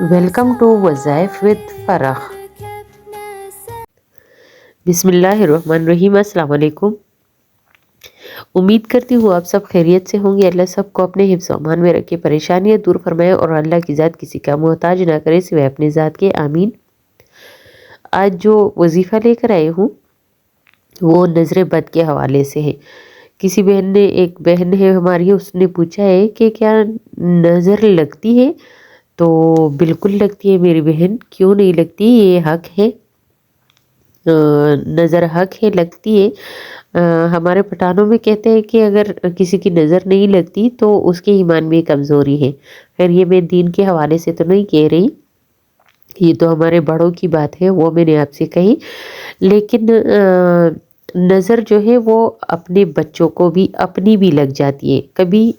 Welcome to وظائف with فرح۔ بسم اللہ الرحمن الرحیم۔ السلام علیکم۔ امید کرتی ہوں آپ سب خیریت سے ہوں گے۔ اللہ سب کو اپنے حفظ و امان میں رکھے، پریشانیاں دور فرمائے اور اللہ کی ذات کسی کا محتاج نہ کرے سوائے اپنی ذات کے، آمین۔ آج جو وظیفہ لے کر آئے ہوں وہ نظر بد کے حوالے سے ہے۔ کسی بہن نے، ایک بہن ہے ہماری، اس نے پوچھا ہے کہ کیا نظر لگتی ہے؟ تو بالکل لگتی ہے میری بہن، کیوں نہیں لگتی، یہ حق ہے، نظر حق ہے، لگتی ہے۔ ہمارے پٹھانوں میں کہتے ہیں کہ اگر کسی کی نظر نہیں لگتی تو اس کے ایمان میں کمزوری ہے۔ خیر یہ میں دین کے حوالے سے تو نہیں کہہ رہی، یہ تو ہمارے بڑوں کی بات ہے، وہ میں نے آپ سے کہی۔ لیکن نظر جو ہے وہ اپنے بچوں کو بھی، اپنی بھی لگ جاتی ہے۔ کبھی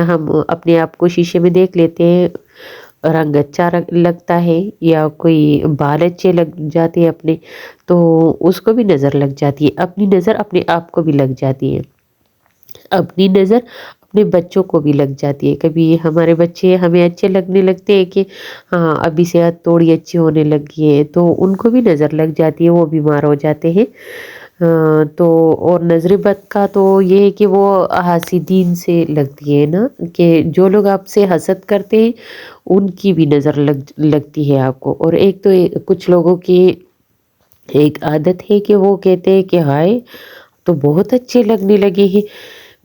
ہم اپنے آپ کو شیشے میں دیکھ لیتے ہیں، رنگ اچھا لگتا ہے یا کوئی بال اچھے لگ جاتے ہیں اپنے، تو اس کو بھی نظر لگ جاتی ہے۔ اپنی نظر اپنے آپ کو بھی لگ جاتی ہے، اپنی نظر اپنے بچوں کو بھی لگ جاتی ہے۔ کبھی ہمارے بچے ہمیں اچھے لگنے لگتے ہیں کہ ہاں ابھی صحت تھوڑی اچھی ہونے لگی ہے، تو ان کو بھی نظر لگ جاتی ہے، وہ بیمار ہو جاتے ہیں۔ تو اور نظر بد کا تو یہ ہے کہ وہ حاسدین سے لگتی ہے نا، کہ جو لوگ آپ سے حسد کرتے ہیں ان کی بھی نظر لگتی ہے آپ کو۔ اور ایک تو کچھ لوگوں کی ایک عادت ہے کہ وہ کہتے ہیں کہ ہائے تو بہت اچھے لگنے لگے ہیں۔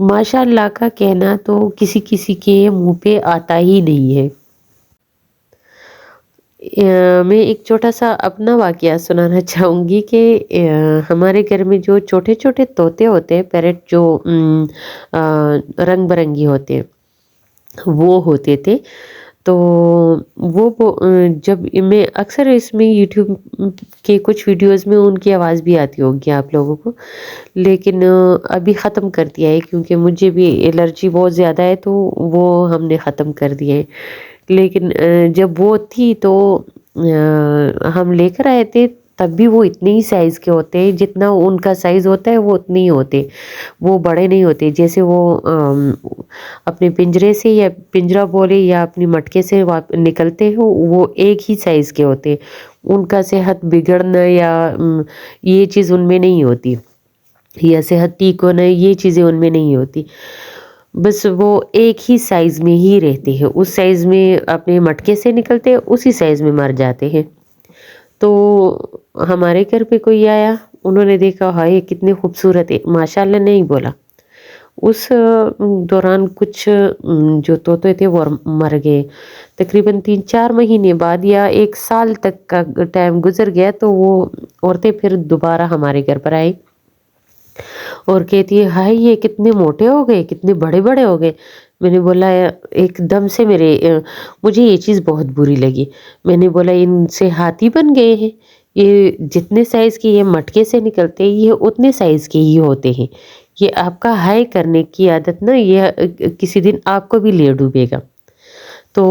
ماشاء اللہ کا کہنا تو کسی کسی کے منہ پہ آتا ہی نہیں ہے۔ میں ایک چھوٹا سا اپنا واقعہ سنانا چاہوں گی کہ ہمارے گھر میں جو چھوٹے چھوٹے طوطے ہوتے ہیں، پیرٹ، جو رنگ برنگی ہوتے ہیں، وہ ہوتے تھے۔ تو وہ جب میں اکثر اس میں یوٹیوب کے کچھ ویڈیوز میں ان کی آواز بھی آتی ہوگی آپ لوگوں کو، لیکن ابھی ختم کر دیا ہے کیونکہ مجھے بھی الرجی بہت زیادہ ہے، تو وہ ہم نے ختم کر دیا ہے۔ لیکن جب وہ تھی تو ہم لے کر آئے تھے، تب بھی وہ اتنے ہی سائز کے ہوتے ہیں، جتنا ان کا سائز ہوتا ہے وہ اتنے ہی ہوتے، وہ بڑے نہیں ہوتے۔ جیسے وہ اپنے پنجرے سے، یا پنجرا بولے یا اپنی مٹکے سے نکلتے ہیں، وہ ایک ہی سائز کے ہوتے، ان کا صحت بگڑنا یا یہ چیز ان میں نہیں ہوتی، یا صحت ٹھیک ہونا، یہ چیزیں ان میں نہیں ہوتی۔ بس وہ ایک ہی سائز میں ہی رہتے ہیں، اس سائز میں اپنے مٹکے سے نکلتے ہیں، اسی سائز میں مر جاتے ہیں۔ تو ہمارے گھر پہ کوئی آیا، انہوں نے دیکھا ہائے کتنے خوبصورت ہے، ماشاءاللہ نہیں بولا۔ اس دوران کچھ جو طوطے تھے وہ مر گئے۔ تقریباً 3-4 مہینے بعد یا 1 سال تک کا ٹائم گزر گیا، تو وہ عورتیں پھر دوبارہ ہمارے گھر پر آئی اور کہتی ہے ہائے یہ کتنے موٹے ہو گئے، کتنے بڑے بڑے ہو گئے۔ میں نے بولا ایک دم سے مجھے یہ چیز بہت بری لگی۔ میں نے بولا ان سے ہاتھی بن گئے ہیں، یہ جتنے سائز کے یہ مٹکے سے نکلتے ہیں یہ اتنے سائز کے ہی ہوتے ہیں۔ یہ آپ کا ہائی کرنے کی عادت نا، یہ کسی دن آپ کو بھی لے ڈوبے گا۔ تو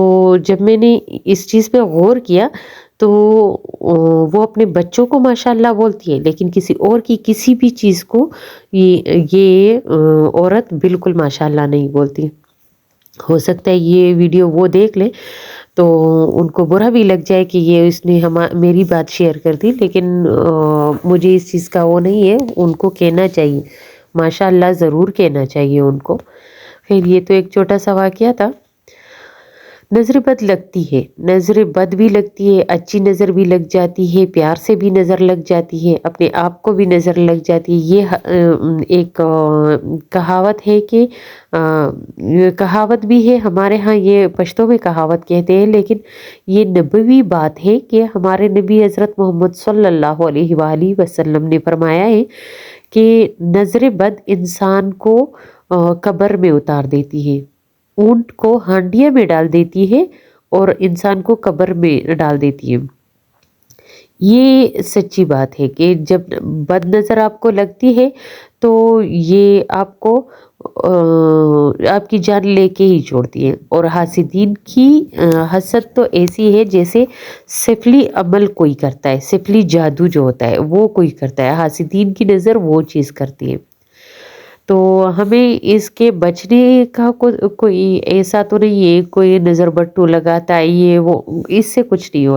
جب میں نے اس چیز پہ غور کیا تو وہ اپنے بچوں کو ماشاءاللہ بولتی ہے، لیکن کسی اور کی کسی بھی چیز کو یہ عورت بالکل ماشاءاللہ نہیں بولتی۔ ہو سکتا ہے یہ ویڈیو وہ دیکھ لے تو ان کو برا بھی لگ جائے کہ یہ اس نے میری بات شیئر کر دی، لیکن مجھے اس چیز کا وہ نہیں ہے، ان کو کہنا چاہیے، ماشاءاللہ ضرور کہنا چاہیے ان کو۔ خیر یہ تو ایک چھوٹا سا واقعہ تھا۔ نظر بد لگتی ہے، نظر بد بھی لگتی ہے، اچھی نظر بھی لگ جاتی ہے، پیار سے بھی نظر لگ جاتی ہے، اپنے آپ کو بھی نظر لگ جاتی ہے۔ یہ ایک کہاوت ہے کہ کہاوت بھی ہے ہمارے ہاں، یہ پشتوں میں کہاوت کہتے ہیں، لیکن یہ نبوی بات ہے کہ ہمارے نبی حضرت محمد صلی اللہ علیہ وآلہ وسلم نے فرمایا ہے کہ نظر بد انسان کو قبر میں اتار دیتی ہے، اونٹ کو ہانڈیا میں ڈال دیتی ہے اور انسان کو قبر میں ڈال دیتی ہے۔ یہ سچی بات ہے کہ جب بد نظر آپ کو لگتی ہے تو یہ آپ کو آپ کی جان لے کے ہی چھوڑتی ہے۔ اور حاسدین کی حسد تو ایسی ہے جیسے سفلی عمل کوئی کرتا ہے، سفلی جادو جو ہوتا ہے وہ کوئی کرتا ہے، حاسدین کی نظر وہ چیز کرتی ہے۔ تو ہمیں اس کے بچنے کا کوئی ایسا تو نہیں ہے کوئی نظر بٹو لگاتا ہے یہ وہ، اس سے کچھ نہیں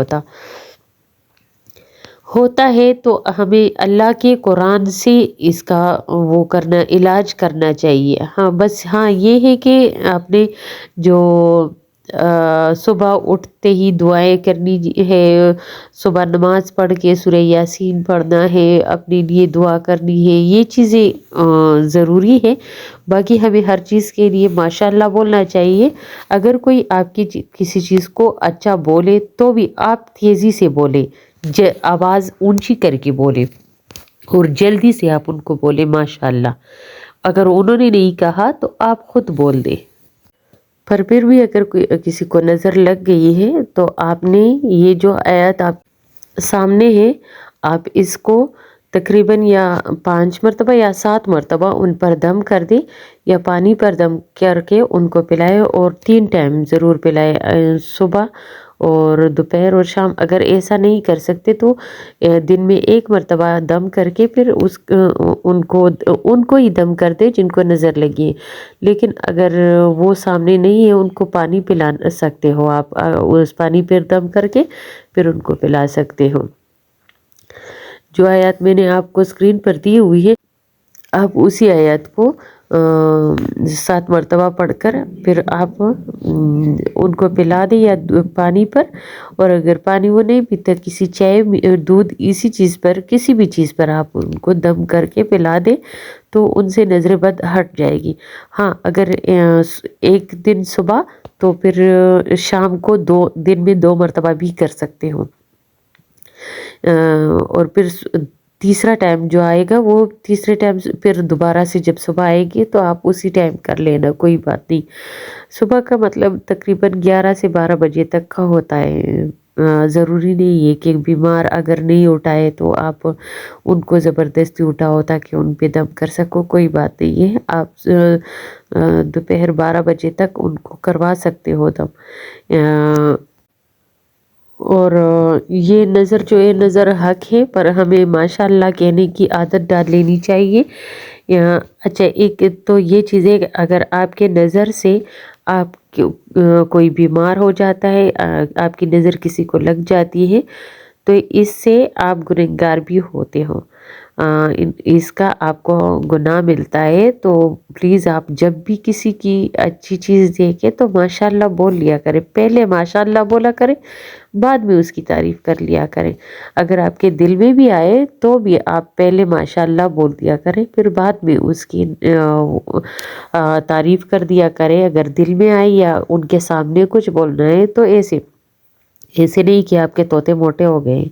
ہوتا ہے تو ہمیں اللہ کے قرآن سے اس کا وہ کرنا، علاج کرنا چاہیے۔ ہاں بس ہاں یہ ہے کہ آپ نے جو صبح اٹھتے ہی دعائیں کرنی ہے، صبح نماز پڑھ کے سورہ یاسین پڑھنا ہے، اپنے لیے دعا کرنی ہے، یہ چیزیں ضروری ہے۔ باقی ہمیں ہر چیز کے لیے ماشاء اللہ بولنا چاہیے۔ اگر کوئی آپ کی کسی چیز کو اچھا بولے تو بھی آپ تیزی سے بولے، آواز اونچی کر کے بولے اور جلدی سے آپ ان کو بولے ماشاء اللہ۔ اگر انہوں نے نہیں کہا تو آپ خود بول دیں۔ پر پھر بھی اگر کسی کو نظر لگ گئی ہے تو آپ نے یہ جو آیات آپ سامنے ہے، آپ اس کو تقریباً یا 5 مرتبہ یا 7 مرتبہ ان پر دم کر دیں، یا پانی پر دم کر کے ان کو پلائے، اور 3 ٹائم ضرور پلائے، صبح اور دوپہر اور شام۔ اگر ایسا نہیں کر سکتے تو دن میں 1 مرتبہ دم کر کے پھر ان کو ہی دم کر دے جن کو نظر لگی ہے۔ لیکن اگر وہ سامنے نہیں ہے، ان کو پانی پلا سکتے ہو آپ، اس پانی پر دم کر کے پھر ان کو پلا سکتے ہو۔ جو آیات میں نے آپ کو اسکرین پر دی ہوئی ہے، آپ اسی آیات کو 7 مرتبہ پڑھ کر پھر آپ ان کو پلا دیں یا پانی پر، اور اگر پانی وہ نہیں پیتا، کسی چائے دودھ اسی چیز پر، کسی بھی چیز پر آپ ان کو دم کر کے پلا دیں تو ان سے نظر بد ہٹ جائے گی۔ ہاں اگر ایک دن صبح تو پھر شام کو دن میں 2 مرتبہ بھی کر سکتے ہو، اور پھر تیسرا ٹائم جو آئے گا وہ تیسرے ٹائم پھر دوبارہ سے جب صبح آئے گی تو آپ اسی ٹائم کر لینا، کوئی بات نہیں۔ صبح کا مطلب تقریباً 11 سے 12 بجے تک کا ہوتا ہے۔ ضروری نہیں ہے کہ بیمار اگر نہیں اٹھائے تو آپ ان کو زبردستی اٹھاؤ تاکہ ان پہ دم کر سکو، کوئی بات نہیں ہے۔ آپ دوپہر 12 بجے تک ان کو کروا سکتے ہو دم۔ اور یہ نظر جو ہے نظر حق ہے، پر ہمیں ماشاء اللہ کہنے کی عادت ڈال لینی چاہیے۔ اچھا ایک تو یہ چیزیں، اگر آپ کے نظر سے آپ کوئی بیمار ہو جاتا ہے، آپ کی نظر کسی کو لگ جاتی ہے تو اس سے آپ گنہگار بھی ہوتے ہو، اس کا آپ کو گناہ ملتا ہے۔ تو پلیز آپ جب بھی کسی کی اچھی چیز دیکھیں تو ماشاء اللہ بول لیا کریں، پہلے ماشاء اللہ بولا کریں، بعد میں اس کی تعریف کر لیا کریں۔ اگر آپ کے دل میں بھی آئے تو بھی آپ پہلے ماشاء اللہ بول دیا کریں، پھر بعد میں اس کی تعریف کر دیا کریں۔ اگر دل میں آئے یا ان کے سامنے کچھ بولنا ہے تو ایسے نہیں کہ آپ کے طوطے موٹے ہو گئے،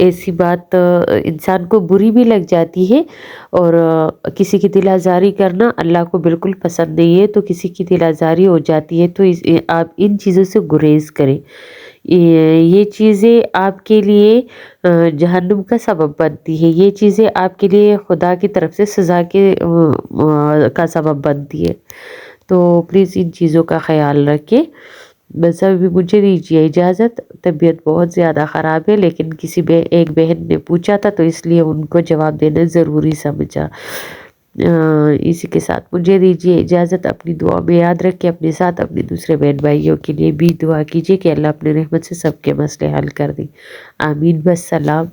ایسی بات انسان کو بری بھی لگ جاتی ہے، اور کسی کی دل آزاری کرنا اللہ کو بالکل پسند نہیں ہے۔ تو کسی کی دل آزاری ہو جاتی ہے تو آپ ان چیزوں سے گریز کریں، یہ چیزیں آپ کے لیے جہنم کا سبب بنتی ہے، یہ چیزیں آپ کے لیے خدا کی طرف سے سزا کا سبب بنتی ہے۔ تو پلیز ان چیزوں کا خیال رکھیں۔ بس ابھی مجھے دیجیے اجازت، طبیعت بہت زیادہ خراب ہے، لیکن ایک بہن نے پوچھا تھا تو اس لیے ان کو جواب دینا ضروری سمجھا۔ اسی کے ساتھ مجھے دیجیے اجازت۔ اپنی دعا میں یاد رکھیں، اپنے ساتھ اپنے دوسرے بہن بھائیوں کے لیے بھی دعا کیجیے کہ اللہ اپنے رحمت سے سب کے مسئلے حل کر دیں۔ آمین۔ بس سلام۔